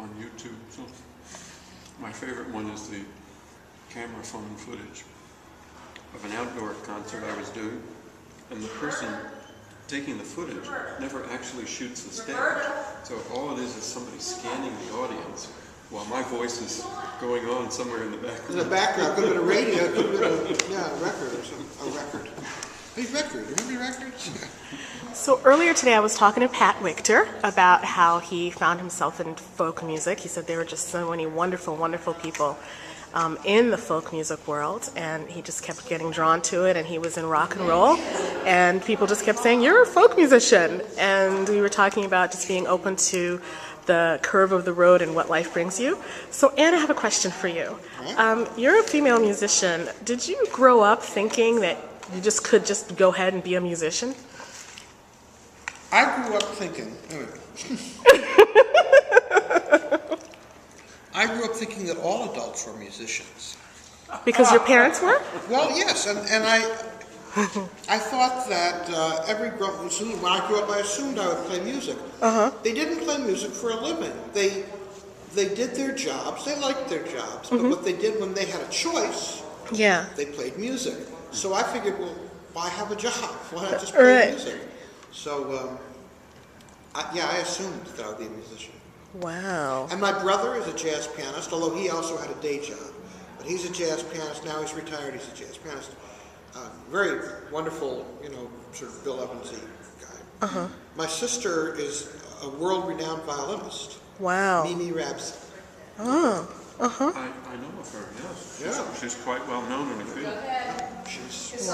on YouTube. So my favorite one is the camera phone footage of an outdoor concert I was doing, and the person taking the footage never actually shoots the stage. So all it is somebody scanning the audience while my voice is going on somewhere in the background. In the background, could have been a radio, could have been a record or something. A record. Hey, record. Remember records? So earlier today I was talking to Pat Wictor about how he found himself in folk music. He said there were just so many wonderful, wonderful people in the folk music world, and he just kept getting drawn to it, and he was in rock and roll, and people just kept saying, "You're a folk musician." And we were talking about just being open to the curve of the road and what life brings you. So Ann, I have a question for you. You're a female musician. Did you grow up thinking that you just could just go ahead and be a musician? I grew up thinking, that all adults were musicians. Because your parents were? Well, yes, and I thought that when I grew up, I assumed I would play music. They didn't play music for a living. They did their jobs. They liked their jobs. But what they did when they had a choice, they played music. So I figured, well, why have a job? Why not just play music? So, I assumed that I would be a musician. Wow. And my brother is a jazz pianist, although he also had a day job. But he's a jazz pianist. Now he's retired. He's a jazz pianist. Very wonderful, sort of Bill Evans-y guy. My sister is a world-renowned violinist. Wow. Ann Rabson. I know of her, yes. She's quite well known in the field. She's